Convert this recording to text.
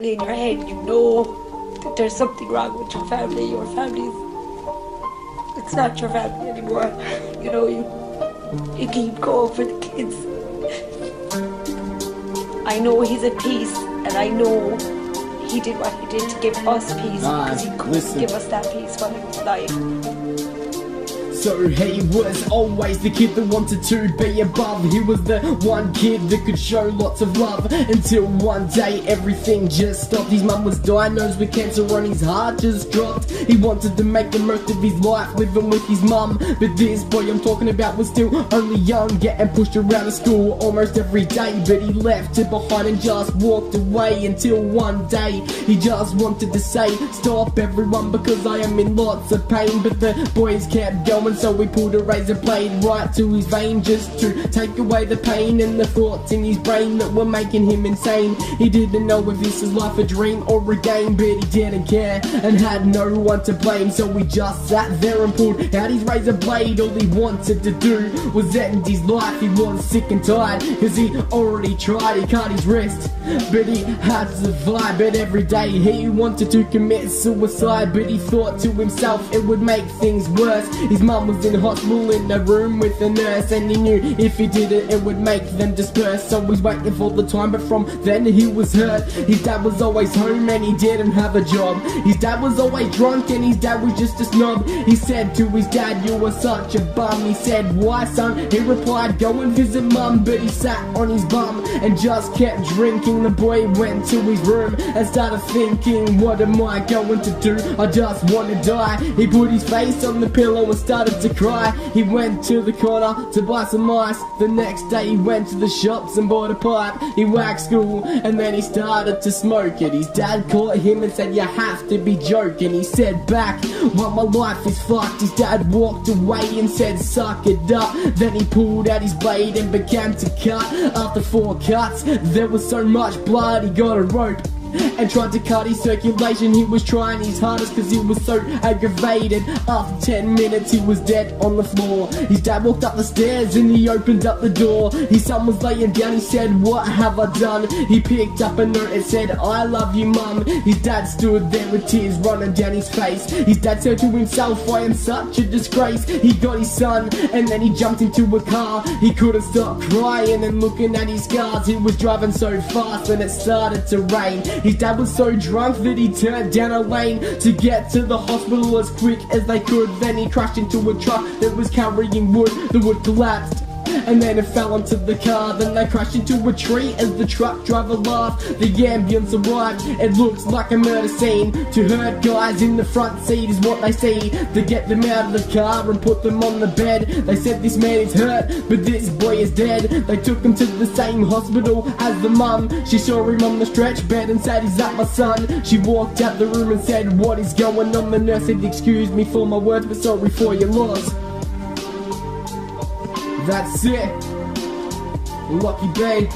in your head, you know that there's something wrong with your family. Your family's, it's not your family anymore. You know, you keep going for the kids. I know he's at peace, and I know he did what he did to give us peace, because he couldn't give us that peace while he was alive. So he was always the kid that wanted to be above. He was the one kid that could show lots of love, until one day everything just stopped. His mum was diagnosed with cancer and his heart just dropped. He wanted to make the most of his life living with his mum, but this boy I'm talking about was still only young, getting pushed around the school almost every day. But he left it behind and just walked away, until one day he just wanted to say, stop everyone, because I am in lots of pain. But the boys kept going, so we pulled a razor blade right to his vein, just to take away the pain and the thoughts in his brain that were making him insane. He didn't know if this was life a dream or a game, but he didn't care and had no one to blame. So we just sat there and pulled out his razor blade. All he wanted to do was end his life. He was sick and tired, cause he already tried. He cut his wrist, but he had to survive. But every day he wanted to commit suicide, but he thought to himself it would make things worse. His mum was in hospital in a room with a nurse, and he knew if he did it, it would make them disperse. So he's waiting for the time, but from then he was hurt. His dad was always home and he didn't have a job. His dad was always drunk and his dad was just a snob. He said to his dad, you were such a bum. He said, why son? He replied, go and visit mum. But he sat on his bum and just kept drinking. The boy went to his room and started thinking, what am I going to do? I just want to die. He put his face on the pillow and started to cry. He went to the corner to buy some ice. The next day he went to the shops and bought a pipe. He waxed school and then he started to smoke it. His dad caught him and said, you have to be joking. He said back, well my life is fucked. His dad walked away and said, suck it up. Then he pulled out his blade and began to cut. After 4 cuts there was so much blood, he got a rope and tried to cut his circulation. He was trying his hardest cause he was so aggravated. After 10 minutes he was dead on the floor. His dad walked up the stairs and he opened up the door. His son was laying down. He said, what have I done? He picked up a note and said, I love you mum. His dad stood there with tears running down his face. His dad said to himself, I am such a disgrace. He got his son and then he jumped into a car. He couldn't stop crying and looking at his scars. He was driving so fast and it started to rain. His dad was so drunk that he turned down a lane to get to the hospital as quick as they could. Then he crashed into a truck that was carrying wood. The wood collapsed and then it fell onto the car. Then they crashed into a tree as the truck driver laughed. The ambulance arrived, it looks like a murder scene. 2 hurt guys in the front seat is what they see. They get them out of the car and put them on the bed. They said this man is hurt, but this boy is dead. They took him to the same hospital as the mum. She saw him on the stretch bed and said, is that my son? She walked out the room and said, what is going on? The nurse said, excuse me for my words, but sorry for your loss. That's it. Lucky Bay.